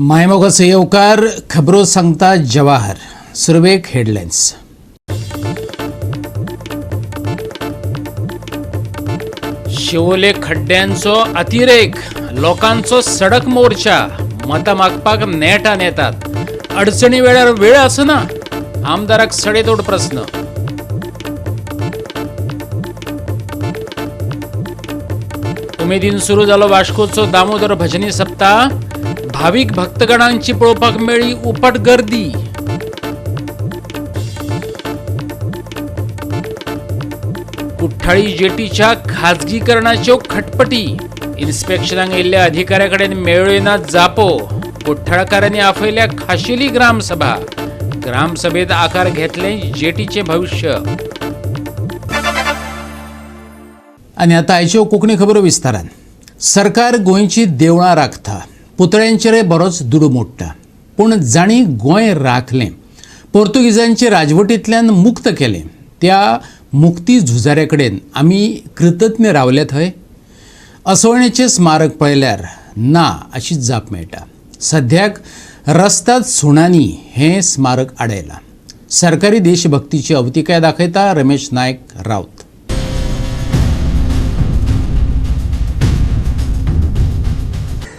मायमोगाचे येवकार खबरो सांगता जवाहर. सुरवेक हेडलायन्स. शिवोले खड्ड्यांचो अतिरेक, लोकांचो सडक मोर्चा, मतां मागपाक नेटान येतात. अडचणी वेळार वेळ आसना, आमदाराक सडेतोड प्रस्न. उमेदीन सुरू जालो वास्कोचो दामोदर भजनी सप्ताह. भाविक भक्तगणांची पळोवपाक मेळ्ळी उपाट गर्दी. कुठ्ठाळी जेटीच्या खाजगीकरणाच्यो खटपटी. इन्स्पेक्शनाक येयल्ल्या अधिकाऱ्या कडेन मेळ्ळ्यो जापो. कुठ्ठाळकारांनी आपयल्या खाशेली ग्रामसभा. ग्रामसभेत आकार घेतले जेटीचे भविष्य. आनी आतां आयच्यो कोंकणी खबरो विस्तारान. सरकार गोंयची देवळां राखता, पुतळ्यांचेर बरोच दुडू मोडटा. पूण जाणी गोंय राखलें, पोर्तुगीजांचे राजवटींतल्यान मुक्त केलें, त्या मुक्ती झुजाऱ्या कडेन आमी कृतज्ञ रावले थंय? असोळणेचें स्मारक पळयल्यार ना अशी जाप मेळटा. सद्याक रस्त्यात सुणांनी हें स्मारक आडयलां. सरकारी देशभक्तीची अवतिकाय दाखयता रमेश नायक रावत.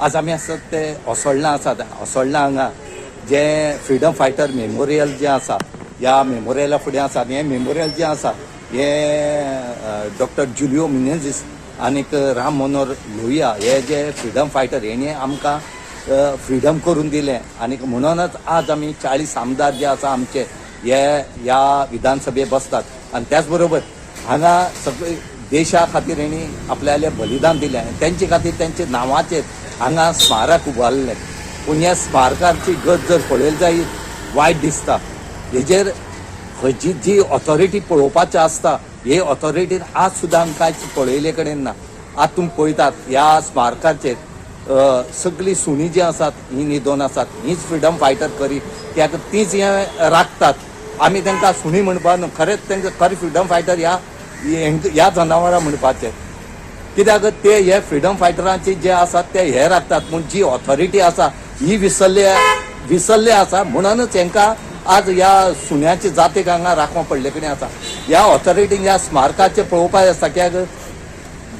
आज आमी आसात ते ओसोळणा आसात. ओसोळणा हांगा जे फ्रिडम फायटर मेमोरियल जे आसा, ह्या मेमोरियला फुडें आसा. हें मेमोरियल जें आसा हें डॉक्टर जुलियो मिनेझीस आनीक राम मनोहर लोहिया हे जे फ्रिडम फायटर हेणी आमकां फ्रिडम करून दिलें. आनीक म्हणूनच आज आमी 40 आमदार जे आसा आमचे हे ह्या विधानसभेक बसतात. आनी त्याच बरोबर हांगा सगळे देशा खातीर हेणी आपल्यालें बलिदान दिलें. तेंचे खातीर तेंचे नांवाचेर हांगा स्मारक उबारलें. पूण ह्या स्मारकाची गत जर पळयली जायत वायट दिसता. हेजेर खंयची जी ऑथॉरिटी पळोवपाची आसता हे ऑथॉरिटीन आज सुद्दां कांयच पळयले कडेन ना. आज तुमी पळयतात ह्या स्मारकाचेर सगळीं सुणी जी आसात ही न्हिदोन आसात. हीच फ्रिडम फायटर करी, कित्याक तीच हे राखतात. आमी तांकां सुणी म्हणपा न्हू, खरेंच तांकां खरें फ्रिडम फायटर ह्या जनावरां म्हणपाचें. कित्याक ते हे फ्रिडम फायटरांचे जे आसात ते हे राखतात. पूण जी ऑथॉरिटी आसा ही विसरले आसा. म्हणूनच हांकां आज ह्या सुण्याचे जातीक हांगा राखोवं पडले कडेन आसा. ह्या ऑथॉरिटीन ह्या स्मारकाचे पळोवपाक आसता, कित्याक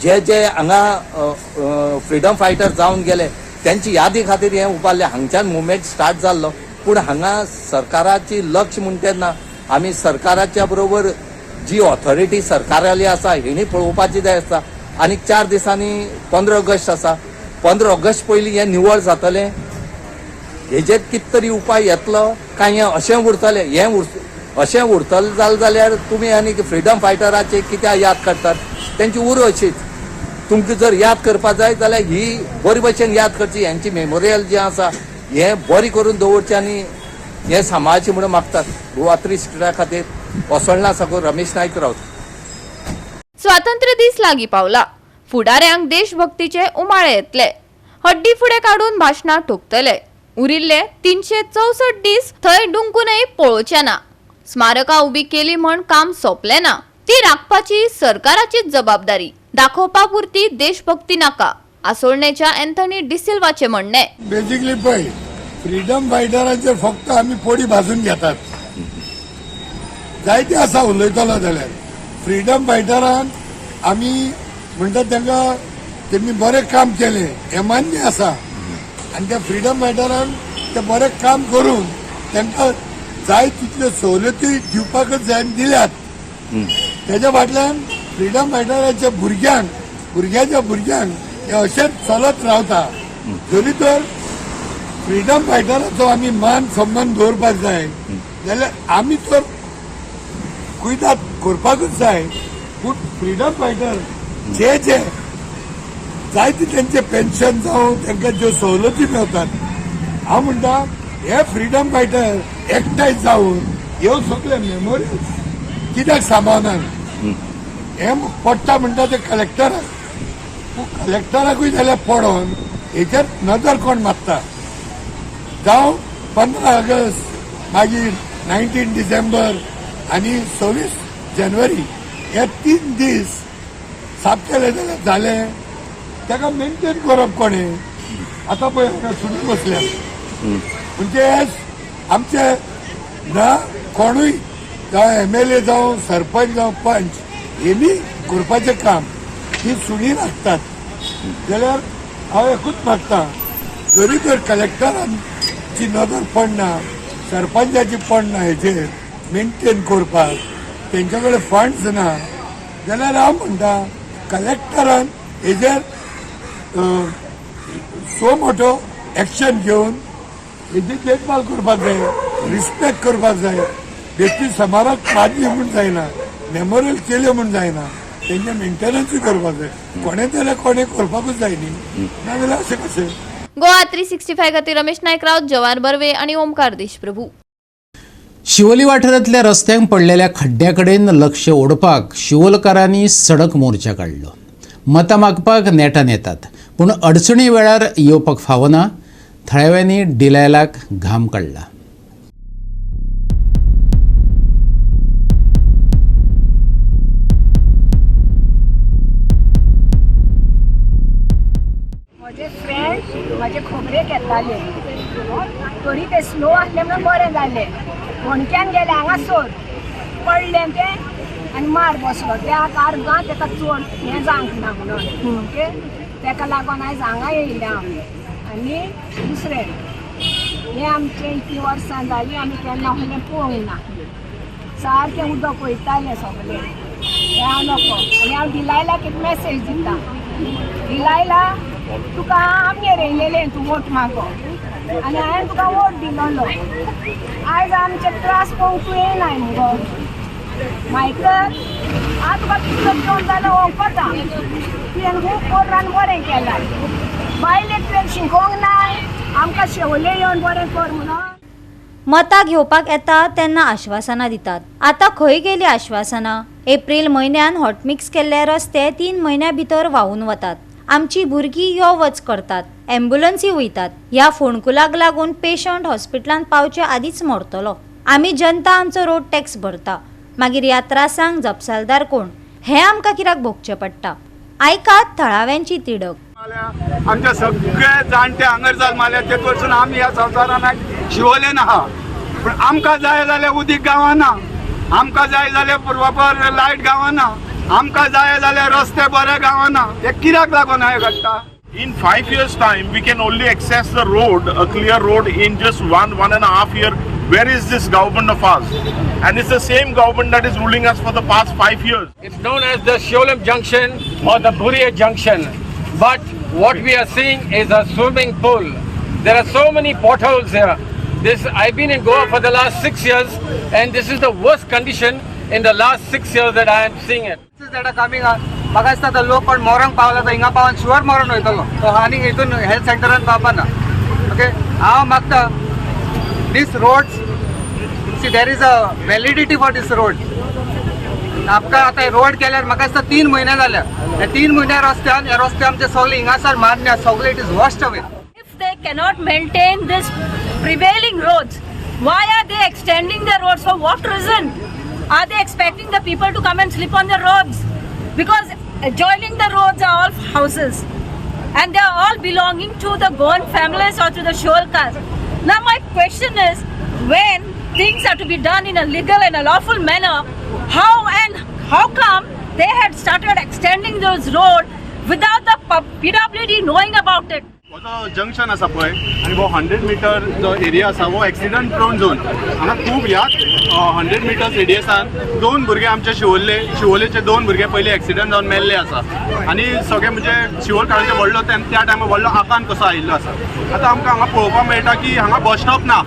जे जे हांगा फ्रिडम फायटर जावन गेले त्यांची यादी खातीर हें उबारलें. हांगच्यान मुवमेंट स्टार्ट जाल्लो. पूण हांगा सरकाराची लक्ष म्हणटा तेन्ना आमी सरकाराच्या बरोबर जी ऑथॉरिटी सरकाराली आसा हेणी पळोवपाची जाय आसता. आनीक 4 दिसांनी 15 ऑगस्ट आसा. 15 ऑगस्ट पयलीं हें निवळ जातलें. हेजेर कितें तरी उपाय येतलो काय हें अशें उरतलें? हें अशें उरतलें जाल्यार तुमी आनीक फ्रिडम फायटराचे कित्याक याद करतात? तेंची उर अशीच. तुमकां जर याद करपा जाय जाल्यार ही बरे भशेन याद करची. हेंची मेमोरियल जें आसा हें बरी करून दवरचें आनी हें सांबाळचें म्हणून मागतात. गोवा 3 स्टेटा खातीर ओसोळणा साकून रमेश नायक रावत. स्वातंत्र्य दीस लागीं पावला. फुडाऱ्यांक देशभक्तीचे उमाळे येतले. हड्डी फुडें काडून भाशणां ठोकतले. उरिल्ले 364 दीस थंय डुंकूनय पळोवचे ना. स्मारकां उबी केली म्हण काम सोंपलें ना. ती राखपाची सरकाराचीच जबाबदारी. दाखोवपा पुरती देशभक्ती नाका, आसोळणेच्या अँथनी डिसिल्वाचे म्हणणे. बेसिकली पळय, फ्रिडम फायटरांचेर फक्त आमी पोडी भाजून घेतात. जायते आसा उलयतलो जाल्यार फ्रिडम फायटरान आमी म्हणटात तांकां तेमी बरें काम केलें हें मान्य आसा. आनी त्या फ्रिडम फायटरान तें बरें काम करून तांकां जाय तितल्यो सवलती दिवपाकच जाय दिल्यात. तेज्या फाटल्यान फ्रिडम फायटराच्या भुरग्याच्या भुरग्यांक हे अशेंच चलत रावता. जरी तर फ्रिडम फायटराचो आमी मान सन्मान दवरपाक जाय जाल्यार आमी तर कुयदाद करपाकूच जाय. पूण फ्रिडम फायटर जे जायते तेंचे पेन्शन जावं तांकां ज्यो सवलती मेळटात, हांव म्हणटा हे फ्रिडम फायटर एकठांय जावन ह्यो सगळे मेमोरियल्स कित्याक सांबाळनात? हें पडटा म्हणटा ते कलेक्टराक. कलेक्टराकूय जाल्यार पडोवन हेचेर नदर कोण मारता? जावं 15 ऑगस्ट मागीर 19 डिसेंबर आनी 26 जानेवारी हे 3 दीस साफ केले जाल्यार जालें. ताका मेंटेन करप कोणे? आता पळय हांगा सुणी बसल्या म्हणजे आमचे ना कोणूय जावं MLA जावं सरपंच जावं पंच हेनी करपाचें काम ही सुणी लागतात जाल्यार हांव एकूच मागता जरी तर कलेक्टरांची नदर पडना सरपंचाची पडना हेचेर मेंटेन करपाक तेंच्या कडेन फंड्स ना जाल्यार हांव म्हणटा कलेक्टरान हेजेर सो मोठो एक्शन घेवन हेची देखभाल करपाक जाय रिस्पेक्ट करपाक जाय व्यक्ती समाराक मारली म्हूण जायना मेमोरियल केले म्हूण जायना तेंचे मेंटेनन्सूय करपाक जाय कोणें जाल्यार कोणें करपाकूच जाय न्ही नाजाल्यार अशें कशें गोवा 365 खातीर रमेश नायक राऊत, जवाहर बर्वे आणि ओमकार देशप्रभू. शिवोली वाठारांतल्या रस्त्यांक पडलेल्या खड्ड्याकडेन लक्ष ओडपाक शिवोलकारांनी सडक मोर्चा काडलो. मतां मागपाक नेटान येतात पूण अडचणी वेळार येवपाक फावना. थळाव्यांनी डिलायलाक घाम काडला. म्हजे फ्रेंड म्हाजे खोबरेक येताले तरी ते स्लो आसले म्हणून बरें जालें. फोंडक्यान गेले हांगासर पडलें तें आनी मार बसलो त्या कारगां ताका चड हें जावंक ना म्हणून ओके ताका लागून आयज हांगा येयलें हांव. आनी दुसरें हें आमचें इतलीं वर्सां जालीं आमी केन्ना असलें पळोवंक ना. सारकें उदक वयतालें सगळें हें हांव नको. आनी हांव डिलायलाक एक मॅसेज दिता डिलायला तुका आमगेर येयलेलें तूं वोट मागो आनी हांवें तुका वोट दिलोलो. आयज आमचे त्रास पळोवंक तूं येयनाय मुगो मायकर. हांव तुका कितलो घेवन जाल्यार ओंकता तुवें खूब कोर्रान बरें केलां. बायलेक तुवें शिकोवंक नाय आमकां शेवले येवन बरें कर म्हणून. मतां घेवपाक येता तेन्ना आश्वासनां दितात. आतां खंय गेलीं आश्वासनां? एप्रील म्हयन्यान हॉटमिक्स केल्ले रस्ते 3 म्हयन्या भितर व्हांवून वतात. आमची भुरगीं यो वच करतात, एम्ब्युलन्सी वयतात. ह्या फोणकुलाक लागून पेशंट हॉस्पिटलांत पावचे आदींच मरतलो. आमी जनता आमचो रोड टॅक्स भरता, मागीर ह्या त्रासांक जपसालदार कोण हें आमकां कित्याक भोगचें पडटा? आयकात थळाव्यांची तिडक. आमचे सगळे जाणटे हांगर जाल मारल्या ते कडसून आमी ह्या संवसारान शिवोलेन आहा. पूण आमकां जाय जाल्यार उदीक गांवाना, आमकां जाय जाल्यार प्रोपर लायट गांवाना, आमकां जाय जाल्यार रस्ते बरे गांवाना. हे कित्याक लागून हांवें घडटा? In 5 years' time, we can only access the road, a clear road, in just 1.5 years. Where is this government of ours? And it's the same government that is ruling us for the past 5 years. It's known as the Sholem Junction or the Buriya Junction. But what we are seeing is a swimming pool. There are so many potholes here. I've been in Goa for the last 6 years, and this is the worst condition in the last 6 years that I am seeing it. that are coming म्हाका दिसता तो लोक कोण मोरंग पावला तो हिंगा पावन sure मरून वयतलो तो आनी हितून हेल्थ सेंटरान पावपाना. ओके हांव मागता these roads see there is a validity for these road. आमकां आतां रोड केल्यार म्हाका दिसता 3 म्हयने जाल्या. हे 3 म्हयन्या रस्त्यान हे रस्ते आमचे सगळे हिंगासर मारण्या सगळे it is washed away. If they cannot maintain this prevailing roads, why are they extending the roads? For what reason? Are they expecting the people to come and sleep on the roads? Because adjoining the roads are all houses and they are all belonging to the Goan families or to the Sholkas. Now my question is, when things are to be done in a legal and a lawful manner, how come they had started extending those roads without the PWD knowing about it? हो जो junction आसा पळय आनी हो 100 metre जो area आसा हो accident prone zone. हांगा खूब ह्याच 100 मिटर्स रेडियसान 2 भुरगे आमचे शिवोलेचे 2 भुरगे पयलीं एक्सिडंट जावन मेल्ले आसा. आनी सगळे म्हणजे शिवोलकारांचे व्हडलो त्या टायमार व्हडलो आकांत कसो आयिल्लो आसा. आतां आमकां हांगा पळोवपाक मेळटा की हांगा बस स्टॉप ना.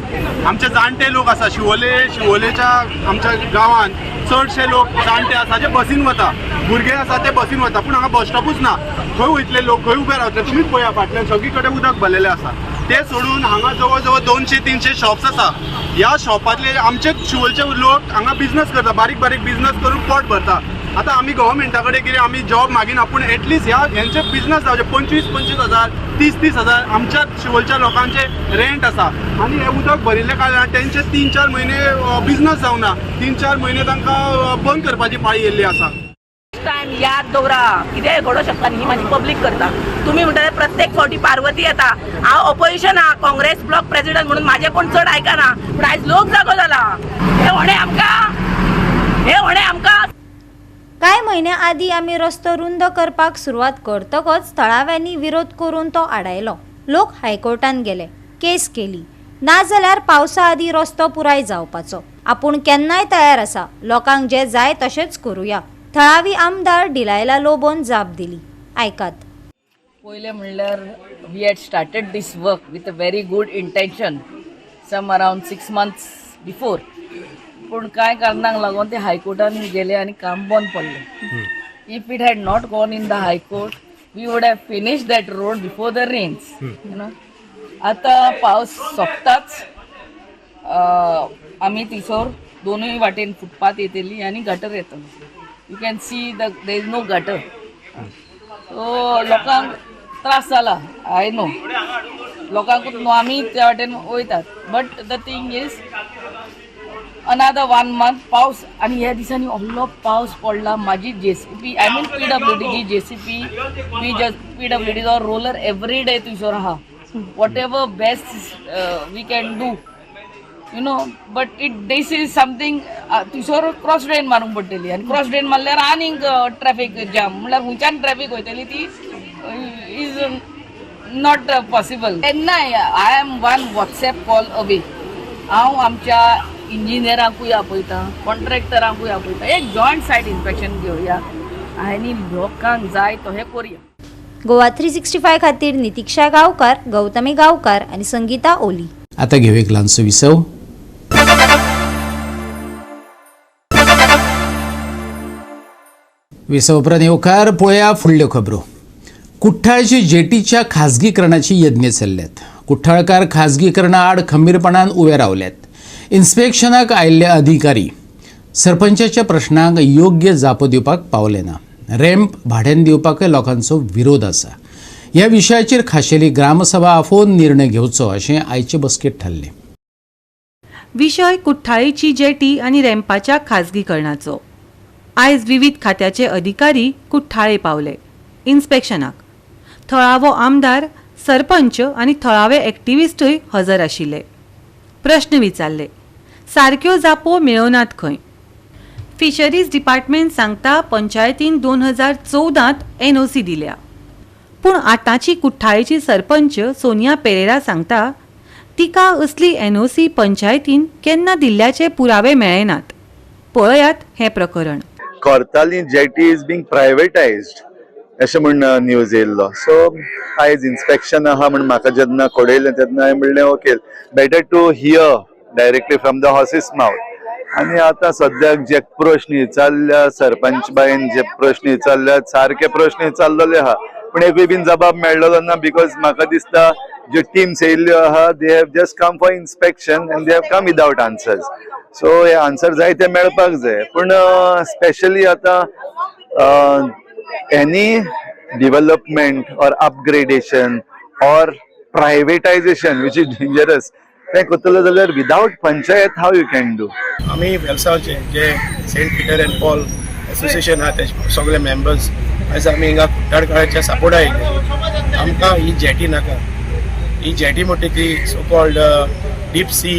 आमचे जाणटे लोक आसा शिवोलेच्या आमच्या गांवांत चडशे लोक जाणटे आसा जे बसीन वता, भुरगे आसा ते बसीन वता, पूण हांगा बस स्टॉपूच ना. खंय वयतले लोक खंय उबे रावतले तुमीच पळया फाटल्यान सगळी कडेन उदक भरलेलें आसा. ते सोडून हांगा जवळ जवळ 200-300 शॉप्स आसा. ह्या शॉपांतले आमचे शिवोलचे लोक हांगा बिझनस करता, बारीक बारीक बिझनस करून पोट भरता. आतां आमी गव्हर्मेंटा कडेन कितें आमी जॉब मागिना, पूण एटलीस्ट हेंचे बिझनस जावचे. 25-25 हजार 30-30 हजार आमच्या शिवोलच्या लोकांचे रेंट आसा आनी हे उदक भरिल्ले कारणान तेंचे 3-4 म्हयने बिझनस जावना. 3-4 म्हयने तांकां बंद करपाची पाळी येयल्ली आसा. Time ही याद दवरा, कितेंय घडों शकता न्ही, ही म्हाजी पब्लीक करता. तुमी म्हणटा प्रत्येक फावटी पार्वती येता. हांव ऑपोजिशन आहा, काँग्रेस ब्लॉक प्रेसिडेंट म्हणून म्हाजे कोण चड आयकना, पूण आयज लोक जागो जाला. हे होणे आमकां कांय म्हयन्या आदीं आमी रस्तो रुंद करपाक सुरवात करतकच थळाव्यांनी विरोध करून तो आडायलो. लोक हायकोर्टान गेले, केस केली. नाजाल्यार पावसा आदीं रस्तो पुराय जावपाचो. आपूण केन्नाय तयार आसा, लोकांक जे जाय तशेंच करुया. थळावी आमदार डिलायला लोबोन जाप दिली. आयकात. पयलें म्हणल्यार we had started this work with a very good intention some around 6 months before. पूण कांय कारणांक लागून ते हायकोर्टान गेले आनी काम बंद पडलें. If it had not gone in the high court we would have finished that road before the rains. You know, आतां पावस सोंपताच आमी थिसोर दोनूय वाटेन फुटपाथ येतली आनी गटर येतलो. You can see there is no gutter. So लोकांक त्रास जाला. आय नो लोकांकूच न्हू, आमी त्या वाटेन वयतात. But the thing is another 1 month पावस आनी ह्या दिसांनी व्हडलो पावस पडला. म्हाजी JCP आय मीन PWD जी JCP PWD roller every day थिसोर आहा. Whatever best we can do, you know. But this is something थिसोर क्रॉस ड्रेन मारूंक पडटली आनी क्रॉस ड्रेन मारल्यार आनीक ट्रॅफिक जाम, म्हणल्यार खंयच्यान ट्रॅफिक वयतली ती इज नॉट पॉसिबल. केन्नाय I am one WhatsApp call away. हांव आमच्या इंजिनियरांकूय आपयता, कॉन्ट्रॅक्टरांकूय आपयता. एक जॉयंट सायट इन्स्पेक्शन घेवया आनी लोकांक जाय तो हे करुया. गोवा 365 खातीर नितीक्षा गांवकार, गौतमी गांवकार आनी संगीता ओली. आता घेऊ एक ल्हानसो विसव. विसव उपरांत येवकार पळोवया फुडल्यो खबरो. कुठ्ठाळची जेटीच्या खाजगीकरणाची यत्न चल्ल्यात. कुठ्ठाळकार खाजगीकरणा आड खंबीरपणान उबे रावल्यात. इन्स्पेक्शनाक आयिल्ले अधिकारी सरपंचाच्या प्रश्नांक योग्य जापो दिवपाक पावले ना. रॅम्प भाड्यान दिवपाकय लोकांचो विरोध आसा. ह्या विशयाचेर खाशेली ग्रामसभा आफोवन निर्णय घेवचो अशें आयचे बसकेंत थारलें. विशय कुठ्ठाळीची जेटी आनी रॅम्पाच्या खाजगीकरणाचो. आयज विविध खात्याचे अधिकारी कुठ्ठाळे पावले इन्स्पेक्शनाक. थळावो आमदार, सरपंच आनी थळावे एक्टिविस्टूय हजर आशिल्ले. प्रश्न विचारले. सारक्यो जापो मेळोनात खंय. फिशरीज डिपार्टमेंट सांगता पंचायतीन 2014 NOC दिल्या. पूण आतांची कुठ्ठाळेची सरपंच सोनिया पेरेरा सांगता तिका असली NOC पंचायतीन केन्ना दिल्ल्याचे पुरावे मेळनात. पळयात हे प्रकरण. कोर्ताली जेटी इज बींग प्रायवेटायज्ड अशें म्हण न्यूज येयल्लो. सो आयज इन्स्पेक्शन आहा म्हण म्हाका जेन्ना कळयलें तेन्ना हांवें म्हणलें okay, better to hear directly from the horse's mouth. आनी आतां सद्याक जे प्रश्न विचारल्या सरपंच बायन, जे प्रश्न विचारल्या सारके प्रश्न विचारलेले आहा, पूण एकूय बीन जबाब मेळ्ळलो ना. बिकॉज म्हाका दिसता ज्यो टीम्स येयल्ल्यो आहा they have just come for inspection and they have come without answers. So हे आन्सर जाय ते मेळपाक जाय. पूण स्पेशली आतां एनी डेव्हलपमेंट और अपग्रेडेशन और प्रायवेटायझेशन विच इज डेंजरस ते करतलो जाल्यार without panchayat how you can do. आमी वेलसावचे जे saint Peter and Paul association आहा ते सगळे मेंबर्स आयज आमी हिंगा कुट्टाळकाराच्या सपोर्टा येयले. आमकां ही जेटी नाका. ही जेटी म्हणटा ती so called deep sea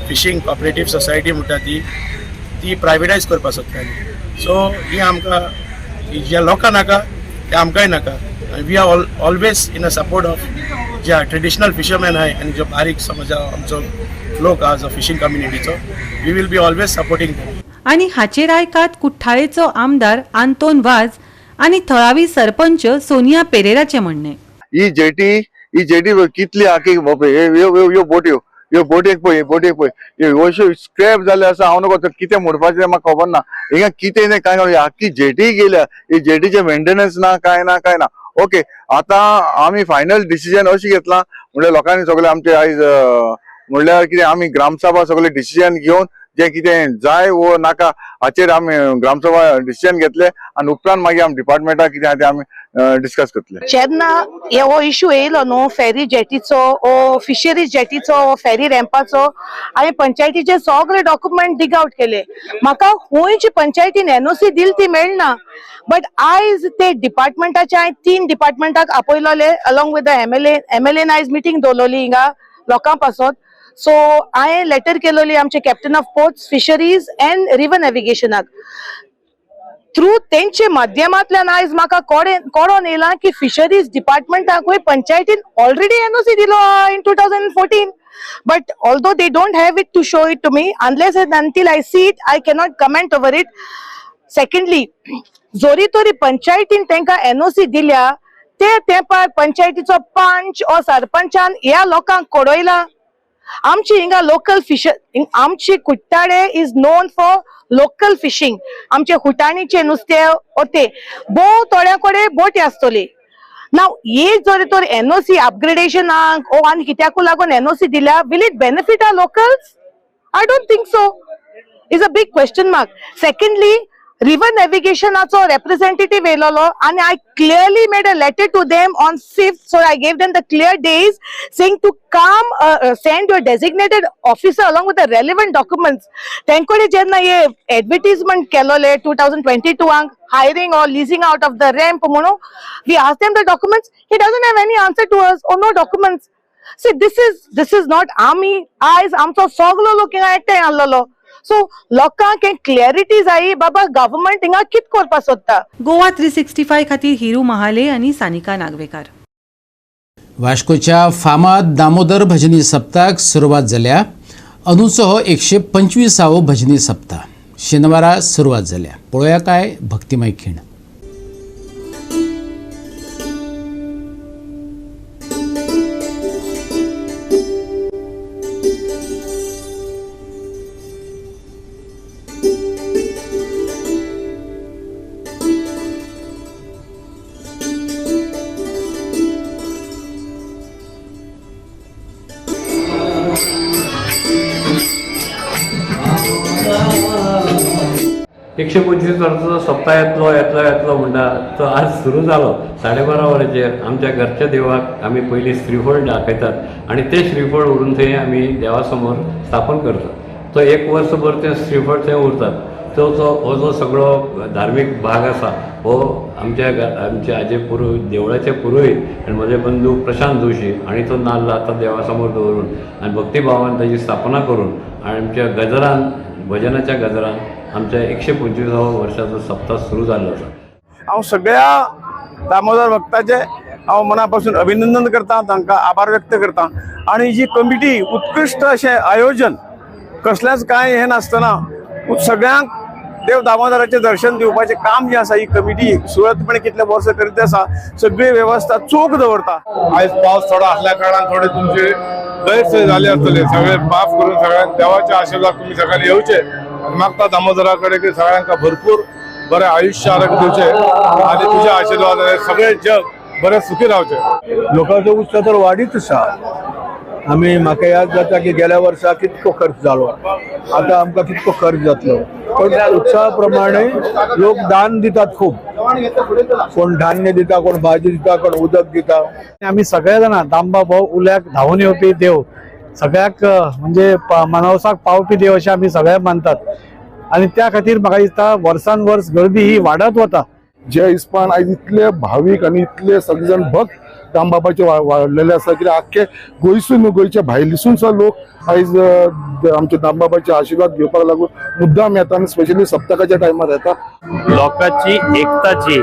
fishing cooperative society म्हणटा ती प्रायवेटायज करपाक सोदताली. सो ही आमकां जे लोकांक नाका ते आमकांय नाका. We are always in a support of जे ट्रेडिशनल फिशरमॅन आहाय आनी जो बारीक समज आमचो लोक आहा जो फिशींग कम्युनिटीचो, we will be always supporting them. आनी हाचेर आयकात कुठ्ठाळेचो आमदार आंतोन वाज आनी थळावी सरपंच सोनिया पेरेराचे म्हणणे. ही जेटी कितली आखी ह्यो बोटीक पळय अश्यो स्क्रॅप जाल्यो आसा. हांव नको कितें म्हणपाचें म्हाका खबर ना. हिंगा कितें नाही काय ना, आख्खी जेटी गेल्या. ही जेटीचे मेंटेनन्स ना काय ना. ओके, आता आमी फायनल डिसिजन अशी घेतला म्हणल्यार लोकांनी सगळे आमचे आयज म्हणल्यार कितें आमी ग्रामसभा सगळे डिसिजन घेवन जे कितें जाय वो नाका हाचेर आमी ग्रामसभा डिसिजन घेतले आनी उपरांत मागीर आमी डिपार्टमेंटाक कितें आहा ते आमी डिस्कस करतले. जेन्ना हो इश्यू येयलो न्हू फेरी जेटीचो ओ फिशरीज जेटीचो फेरी रॅम्पाचो, हांवें पंचायतीचे सगळे डॉक्युमेंट डिग आउट केले. म्हाका खंयची पंचायतीन NOC दिली ती मेळना. बट आयज ते डिपार्टमेंटाचे हांवें 3 डिपार्टमेंटाक आपयलोले अलॉंग विथ द एमएलए आयज मिटींग दवरलोली हिंगा लोकां पासत. सो हांवें लेटर केलोली आमचे captain of ports, fisheries and river नॅव्हिगेशनाक. थ्रू तेंचे माध्यमांतल्यान आयज म्हाका कळोन येयला की फिशरीज डिपार्टमेंटाकूय पंचायतीन ऑलरेडी एनओसी दिलो in 2014. But although they don't have it to show it to me, unless and until I see it, I cannot comment over it. Secondly, जोरी तोरी पंचायतीन तांकां एनओसी दिल्या ते तेंपार पंचायतीचो पंच ओ सरपंचान ह्या लोकांक कळयला. आमची हिंगा लोकल आमची कुट्टाळे is known for local fishing. आमचे हुटाणीचे नुस्ते होते भोव थोड्या कडेन बोटी आसतली. नाव ये जर तर एनओसी अपग्रेडेशनाक ओ आनी कित्याकू लागून एनओसी दिल्या, will it benefit our locals? I don't think so. Is a big question mark. Secondly, river नॅव्हिगेशनाचो रिप्रेझेंटेटिव्ह येयलोलो आनी I clearly made a letter to them on 5th. So I gave them the clear days saying to come send your designated officer along with the relevant documents. तेंकडे जेन्ना हे advertisement केलोले 2022 hiring or leasing out of the ramp म्हणून, we asked them the documents. He doesn't have any answer to us or no documents. See, this is not army. Eyes आमचो सगलो लोक हिंगा एकठांय आसलोलो. सो लोकांक क्लॅरिटी जायी बाबा गव्हर्नमेंट हिंगा कित करपा सोदता. गोवा 365 खातीर हिरू महाले आनी सानिका नागवेकार. वास्कोच्या फामाद दामोदर भजनी सप्ताक सुरवात जाल्या. अंदूचो हो 125वो भजनी सप्ताह शेनवारा सुरवात जाल्या. पळोवया काय भक्तिमय खीण. एकशे 25 वर्साचो सप्ताह येतलो म्हणटा तो आज सुरू जालो 12:30 वरांचेर. आमच्या घरच्या देवाक आमी पयलीं श्रीफळ दाखयतात आनी ते श्रीफळ व्हरून थंय आमी देवा समोर स्थापन करतात. तो 1 वर्सभर ते श्रीफळ थंय उरतात. तो हो जो सगळो धार्मीक भाग आसा हो आमचे आजे देवळाचे पुरोहीत आनी म्हजे बंधू प्रशांत जोशी आनी तो नाल्ल आतां देवा समोर दवरून आनी भक्तिभावान ताची स्थापना करून आनी आमच्या गजरान भजनाच्या गजरान आमच्या 125व्या वर्षाचो सप्ताह सुरू जाल्लो आसा. हांव सगळ्या दामोदर भक्ताचे हांव मना पासून अभिनंदन करता, तांकां आभार व्यक्त करता. आनी जी कमिटी उत्कृश्ट अशें आयोजन, कसलेंच कांय हें नासतना सगळ्यांक देव दामोदराचें दर्शन दिवपाचें काम जें आसा ही कमिटी सुरळीतपणे कितले वर्स करीत आसा. सगळी वेवस्था चोख दवरता. आयज पावस थोडो असल्या कारणान थोडे तुमचे गैरसोय जाले आसतले. सगळे माफ करून सगळ्यांक देवाचे आशिर्वाद तुम्ही सगळ्यांनी येवचे. मागता दामोदरा कडेन की सगळ्यांका भरपूर बरें आयुष्य आरोग्य दिवचे आनी तुझ्या आशिर्वादान सगळे जग बरें सुखी रावचे. लोकांचो उत्सव तर वाडीत आसा. आमी म्हाका याद जाता की गेल्या वर्सा कितको खर्च जालो, आतां आमकां कितको खर्च जातलो. पण उत्सवा प्रमाणे लोक दान दितात खूब. कोण धान्य दिता, कोण भाजी दिता, कोण उदक दिता. आमी सगळे जाणां दामबा भाऊ उल्याक धांवून येवपी देव, सगळ्याक म्हणजे मनवसाक पावपी देव अशें आमी सगळे मानतात. आनी त्या खातीर म्हाका दिसता वर्सान वर्स गर्दी ही वाडत वता. जे हिसपान आयज इतले भावीक आनी इतले सगळे जाण भक्त दामबाबाचे वाडलेले आसा. कित्याक आख्खे गोंयसून न्हू, गोंयच्या भायलीसून सुद्दां लोक आयज आमच्या दामबाबाचे आशिर्वाद घेवपाक लागून मुद्दाम येता आनी स्पेशली सप्तकाच्या टायमार येता. लोकांची एकताची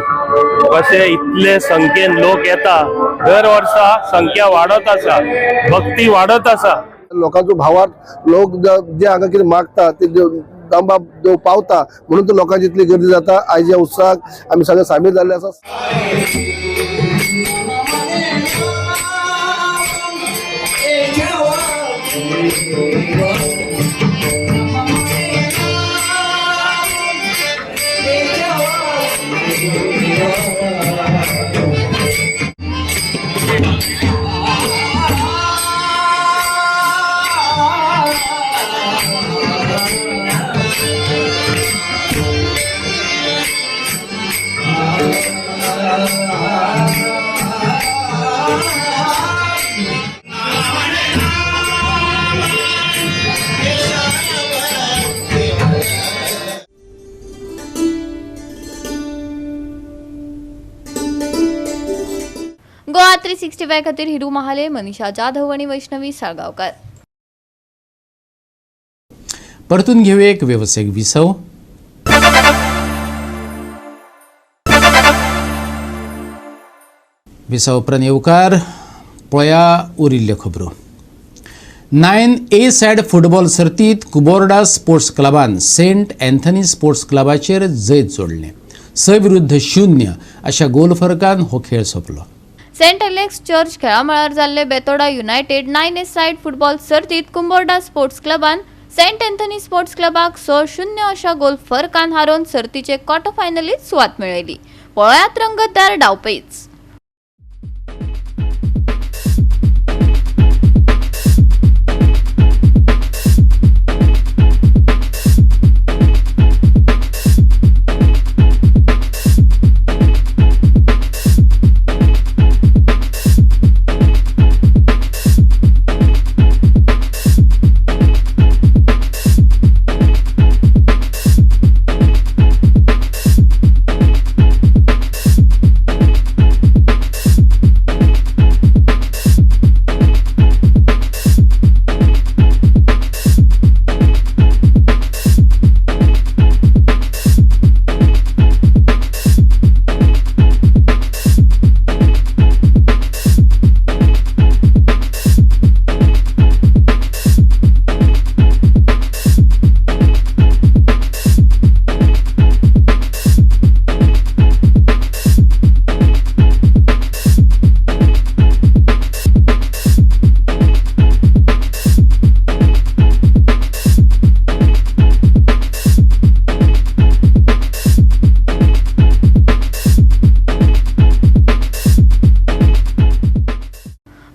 कशे इतले संख्येन लोक येता. दर वर्सा संख्या वाडत आसा, भक्ती वाडत आसा. लोकांचो भावार्थ लोक जे हांगा कितें मागता ते दामबाब देव पावता म्हणून तो लोकांची इतली गर्दी जाता. आयज ह्या उत्सवाक आमी सगळे सामील जाल्ले आसा. 365 खातीर हिरू महाले, मनीषा जाधव आणि वैष्णवी साळगावकर. परतून घेऊया एक व्यावसायिक विसव. विसव उपरांत येवकार पळया उरिल्ल्यो खबरो. 9A सायड फुटबॉल सर्तीत कुबोर्डा स्पोर्ट्स क्लबान सेंट एंथनी स्पोर्ट्स क्लबाचेर जैत जोडलें. 6-0 अशा गोल फरकान हो खेळ सोंपलो. सेंट एलेक्स चर्च खेळामळार जाल्ले Betora United 9A side football सर्तीत कुंबोर्डा स्पोर्ट्स क्लबान सेंट एंथनी स्पोर्ट्स क्लबाक 6-0 अशा गोल फरकान हारोवन सर्तीचे क्वार्टर फायनलीत सुवात मेळयली. पळयात रंगतदार डावपेच.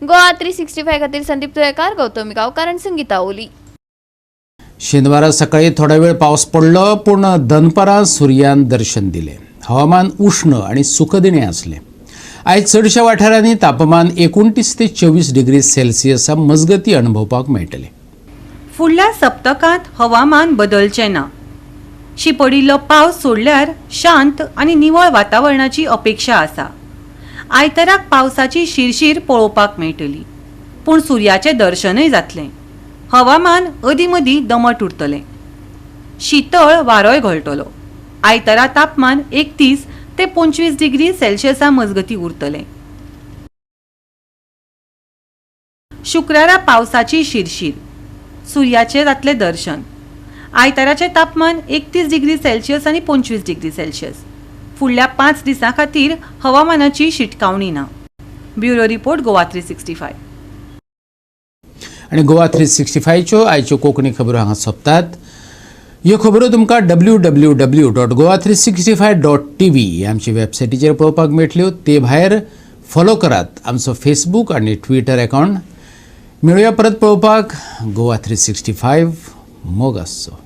गोवा 365 खातीर संदीप तुळेकार, गौतमी गांवकार आणि संगीता ओली. शेनवारा सकाळी थोडा वेळ पावस पडलो, पूण दनपारां सुर्यान दर्शन दिलें. हवामान उष्ण आणि सुखदिणें आसलें. आयज चडशा वाठारांनी तापमान 29 ते 24 डिग्री सेल्सियसा मजगती अणभवपाक मेळटलें. फुडल्या सप्तकांत हवामान बदलचें ना. शिपडिल्लो पावस सोडल्यार शांत आनी निवळ वातावरणाची अपेक्षा आसा. आयताराक पावसाची शिरशीर पळोवपाक मेळटली, पूण सुर्याचें दर्शनय जातलें. हवामान अदीमदीं दमट उरतलें. शीतळ वारोय घोळटलो. आयतारा तापमान 31 ते 25 डिग्री सेल्सियसा मजगती उरतलें. शुक्रारा पावसाची शिरशीर, सुर्याचें जातलें दर्शन. आयताराचें तापमान 31 डिग्री सेल्सियस आनी 25 डिग्री सेल्सियस. फुडल्या 5 दिसां खातीर हवामानाची शिटकावणी ना. Bureau report Goa 365. आणि गोवा 365च्यो आयच्यो कोंकणी खबरो हांगा सोंपतात. ह्यो खबरो तुमकां www.goa365.tv ह्या आमचे वेबसायटीचेर पळोवपाक मेळटल्यो. ते भायर फॉलो करात आमचो फेसबूक आनी ट्विटर अकावंट. मेळुया परत पळोवपाक. गोवा 365 मोग आसचो.